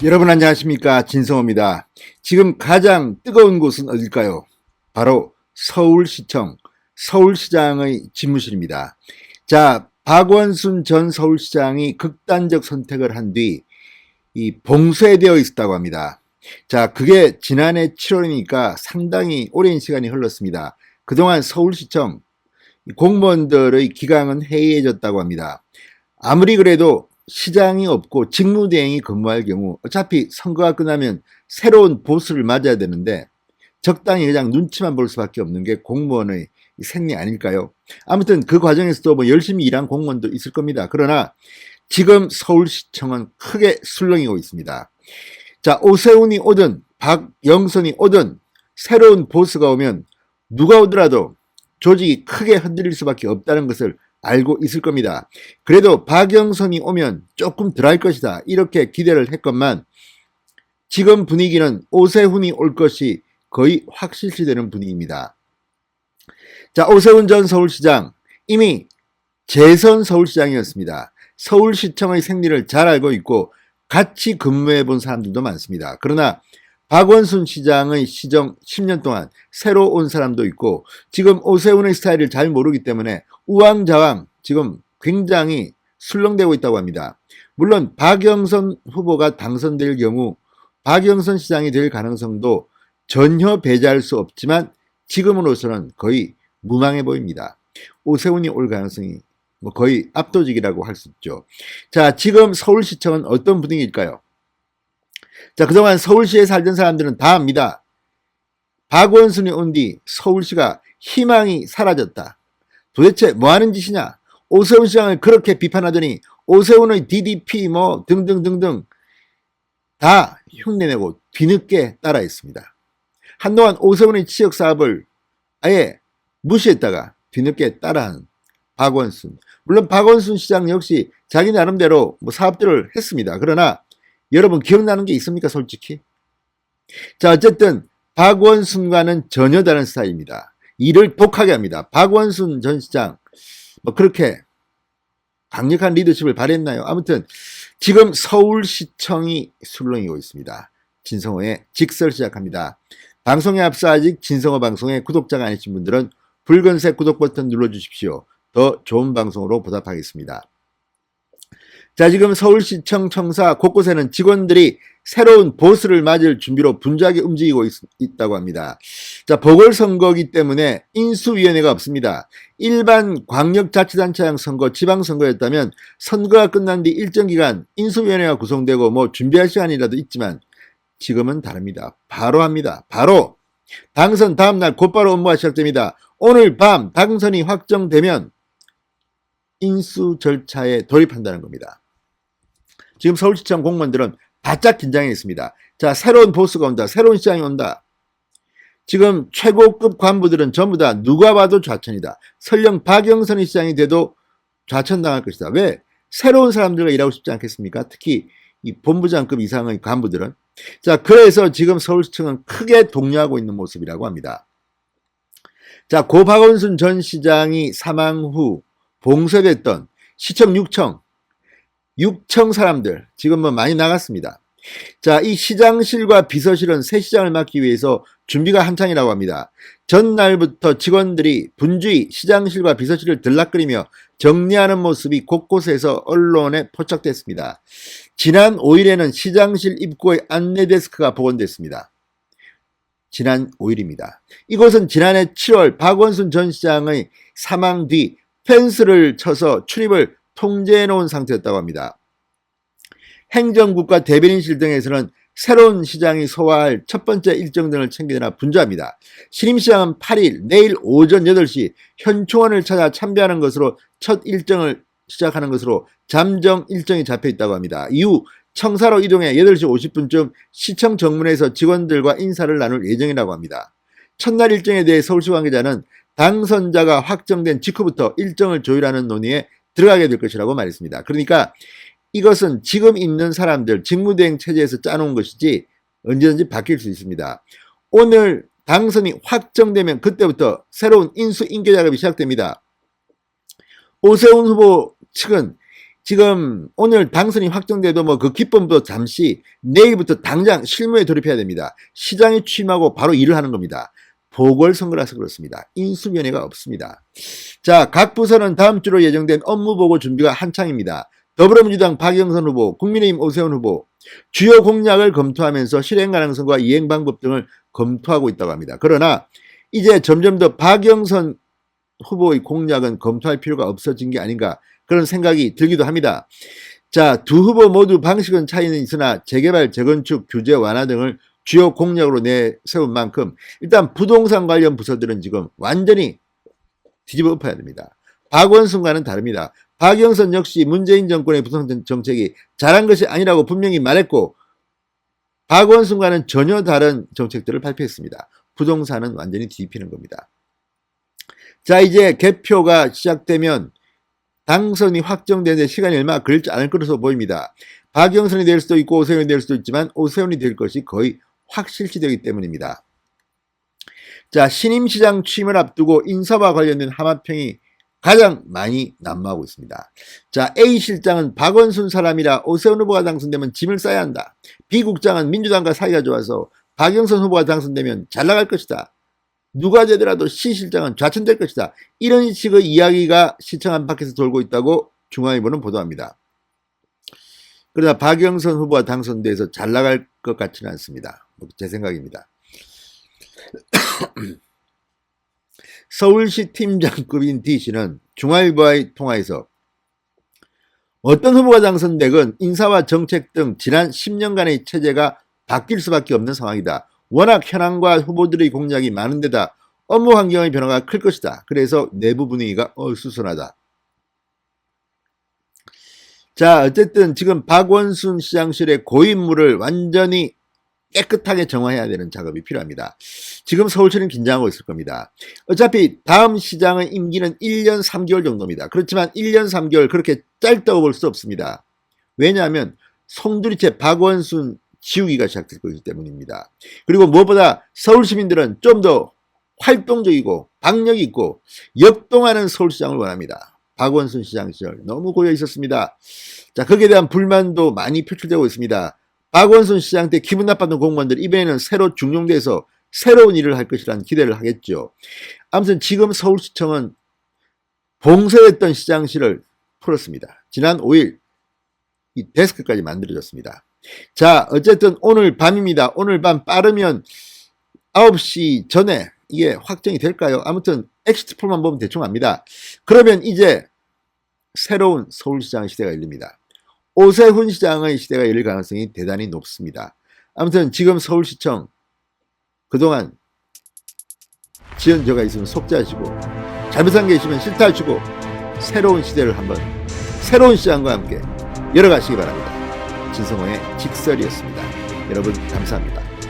여러분 안녕하십니까, 진성호입니다. 지금 가장 뜨거운 곳은 어딜까요? 바로 서울시청, 서울시장의 집무실입니다. 자, 박원순 전 서울시장이 극단적 선택을 한 뒤 봉쇄되어 있었다고 합니다. 자, 그게 지난해 7월이니까 상당히 오랜 시간이 흘렀습니다. 그동안 서울시청 공무원들의 기강은 해이해졌다고 합니다. 아무리 그래도 시장이 없고 직무대행이 근무할 경우 어차피 선거가 끝나면 새로운 보스를 맞아야 되는데 적당히 그냥 눈치만 볼 수밖에 없는 게 공무원의 생리 아닐까요? 아무튼 그 과정에서도 뭐 열심히 일한 공무원도 있을 겁니다. 그러나 지금 서울시청은 크게 술렁이고 있습니다. 자, 오세훈이 오든 박영선이 오든 새로운 보스가 오면 누가 오더라도 조직이 크게 흔들릴 수밖에 없다는 것을 알고 있을 겁니다. 그래도 박영선이 오면 조금 덜 할 것이다, 이렇게 기대를 했건만 지금 분위기는 오세훈이 올 것이 거의 확실시되는 분위기입니다. 자, 오세훈 전 서울시장 이미 재선 서울시장이었습니다. 서울시청의 생리를 잘 알고 있고 같이 근무해 본 사람들도 많습니다. 그러나 박원순 시장의 시정 10년 동안 새로 온 사람도 있고 지금 오세훈의 스타일을 잘 모르기 때문에 우왕좌왕 지금 굉장히 술렁대고 있다고 합니다. 물론 박영선 후보가 당선될 경우 박영선 시장이 될 가능성도 전혀 배제할 수 없지만 지금으로서는 거의 무망해 보입니다. 오세훈이 올 가능성이 거의 압도적이라고 할 수 있죠. 자, 지금 서울시청은 어떤 분위기일까요? 자, 그동안 서울시에 살던 사람들은 다 압니다. 박원순이 온 뒤 서울시가 희망이 사라졌다. 도대체 뭐 하는 짓이냐? 오세훈 시장을 그렇게 비판하더니 오세훈의 DDP 등등등등 다 흉내내고 뒤늦게 따라했습니다. 한동안 오세훈의 지역 사업을 아예 무시했다가 뒤늦게 따라한 박원순. 물론 박원순 시장 역시 자기 나름대로 사업들을 했습니다. 그러나 여러분 기억나는 게 있습니까, 솔직히? 자, 어쨌든 박원순과는 전혀 다른 스타일입니다. 일을 독하게 합니다. 박원순 전 시장 그렇게 강력한 리더십을 발휘했나요? 아무튼 지금 서울시청이 술렁이고 있습니다. 진성호의 직설 시작합니다. 방송에 앞서 아직 진성호 방송에 구독자가 아니신 분들은 붉은색 구독 버튼 눌러주십시오. 더 좋은 방송으로 보답하겠습니다. 자, 지금 서울시청 청사 곳곳에는 직원들이 새로운 보스를 맞을 준비로 분주하게 움직이고 있다고 합니다. 자, 보궐선거이기 때문에 인수위원회가 없습니다. 일반 광역자치단체장 선거, 지방선거였다면 선거가 끝난 뒤 일정 기간 인수위원회가 구성되고 준비할 시간이라도 있지만 지금은 다릅니다. 바로 합니다. 바로 당선 다음날 곧바로 업무가 시작됩니다. 오늘 밤 당선이 확정되면 인수 절차에 돌입한다는 겁니다. 지금 서울시청 공무원들은 바짝 긴장해 있습니다. 자, 새로운 보스가 온다. 새로운 시장이 온다. 지금 최고급 관부들은 전부 다 누가 봐도 좌천이다. 설령 박영선이 시장이 돼도 좌천당할 것이다. 왜? 새로운 사람들과 일하고 싶지 않겠습니까? 특히 이 본부장급 이상의 간부들은. 자, 그래서 지금 서울시청은 크게 동요하고 있는 모습이라고 합니다. 자, 고 박원순 전 시장이 사망 후 봉쇄됐던 시청 6청 사람들 지금 많이 나갔습니다. 자, 이 시장실과 비서실은 새 시장을 맡기 위해서 준비가 한창이라고 합니다. 전날부터 직원들이 분주히 시장실과 비서실을 들락거리며 정리하는 모습이 곳곳에서 언론에 포착됐습니다. 지난 5일에는 시장실 입구의 안내데스크가 복원됐습니다. 지난 5일입니다. 이곳은 지난해 7월 박원순 전 시장의 사망 뒤 펜스를 쳐서 출입을 통제해 놓은 상태였다고 합니다. 행정국과 대변인실 등에서는 새로운 시장이 소화할 첫 번째 일정 등을 챙기느라 분주합니다. 신임시장은 8일 내일 오전 8시 현충원을 찾아 참배하는 것으로 첫 일정을 시작하는 것으로 잠정 일정이 잡혀 있다고 합니다. 이후 청사로 이동해 8시 50분쯤 시청 정문에서 직원들과 인사를 나눌 예정이라고 합니다. 첫날 일정에 대해 서울시 관계자는 당선자가 확정된 직후부터 일정을 조율하는 논의에 들어가게 될 것이라고 말했습니다. 그러니까 이것은 지금 있는 사람들 직무대행 체제에서 짜놓은 것이지 언제든지 바뀔 수 있습니다. 오늘 당선이 확정되면 그때부터 새로운 인수 인계 작업이 시작됩니다. 오세훈 후보 측은 지금 오늘 당선이 확정돼도 뭐 그 기쁨도 잠시 내일부터 당장 실무에 돌입해야 됩니다. 시장에 취임하고 바로 일을 하는 겁니다. 보궐선거라서 그렇습니다. 인수위원회가 없습니다. 자, 각 부서는 다음 주로 예정된 업무보고 준비가 한창입니다. 더불어민주당 박영선 후보, 국민의힘 오세훈 후보 주요 공약을 검토하면서 실행 가능성과 이행 방법 등을 검토하고 있다고 합니다. 그러나 이제 점점 더 박영선 후보의 공약은 검토할 필요가 없어진 게 아닌가 그런 생각이 들기도 합니다. 자, 두 후보 모두 방식은 차이는 있으나 재개발, 재건축, 규제 완화 등을 주요 공약으로 내세운 만큼 일단 부동산 관련 부서들은 지금 완전히 뒤집어 엎어야 됩니다. 박원순과는 다릅니다. 박영선 역시 문재인 정권의 부동산 정책이 잘한 것이 아니라고 분명히 말했고 박원순과는 전혀 다른 정책들을 발표했습니다. 부동산은 완전히 뒤집히는 겁니다. 자, 이제 개표가 시작되면 당선이 확정되는데 시간이 얼마 걸리지 않을 것으로 보입니다. 박영선이 될 수도 있고 오세훈이 될 수도 있지만 오세훈이 될 것이 거의 확실시되기 때문입니다. 자, 신임시장 취임을 앞두고 인사와 관련된 하마평이 가장 많이 난무하고 있습니다. 자, A 실장은 박원순 사람이라 오세훈 후보가 당선되면 짐을 싸야 한다. B 국장은 민주당과 사이가 좋아서 박영선 후보가 당선되면 잘 나갈 것이다. 누가 되더라도 C 실장은 좌천될 것이다. 이런 식의 이야기가 시청 안팎에서 돌고 있다고 중앙일보는 보도합니다. 그러나 박영선 후보가 당선돼서 잘 나갈 것 같지는 않습니다. 제 생각입니다. 서울시 팀장급인 D씨는 중앙일보와의 통화에서 어떤 후보가 당선되건 인사와 정책 등 지난 10년간의 체제가 바뀔 수밖에 없는 상황이다. 워낙 현황과 후보들의 공약이 많은 데다 업무 환경의 변화가 클 것이다. 그래서 내부 분위기가 어수선하다. 자, 어쨌든 지금 박원순 시장실의 고인물을 완전히 깨끗하게 정화해야 되는 작업이 필요합니다. 지금 서울시는 긴장하고 있을 겁니다. 어차피 다음 시장의 임기는 1년 3개월 정도입니다. 그렇지만 1년 3개월 그렇게 짧다고 볼 수 없습니다. 왜냐하면 송두리째 박원순 지우기가 시작될 것이기 때문입니다. 그리고 무엇보다 서울 시민들은 좀 더 활동적이고 박력이 있고 역동하는 서울시장을 원합니다. 박원순 시장 시절 너무 고여 있었습니다. 자, 거기에 대한 불만도 많이 표출되고 있습니다. 박원순 시장 때 기분 나빴던 공무원들 이번에는 새로 중용돼서 새로운 일을 할 것이라는 기대를 하겠죠. 아무튼 지금 서울시청은 봉쇄했던 시장실을 풀었습니다. 지난 5일 이 데스크까지 만들어졌습니다. 자, 어쨌든 오늘 밤입니다. 오늘 밤 빠르면 9시 전에 이게 확정이 될까요? 아무튼 엑시트폴만 보면 대충 압니다. 그러면 이제 새로운 서울시장 시대가 열립니다. 오세훈 시장의 시대가 열릴 가능성이 대단히 높습니다. 아무튼 지금 서울시청 그동안 지연저가 있으면 속죄하시고 잘못한 게 있으면 실타하시고 새로운 시대를 한번 새로운 시장과 함께 열어가시기 바랍니다. 진성호의 직설이었습니다. 여러분 감사합니다.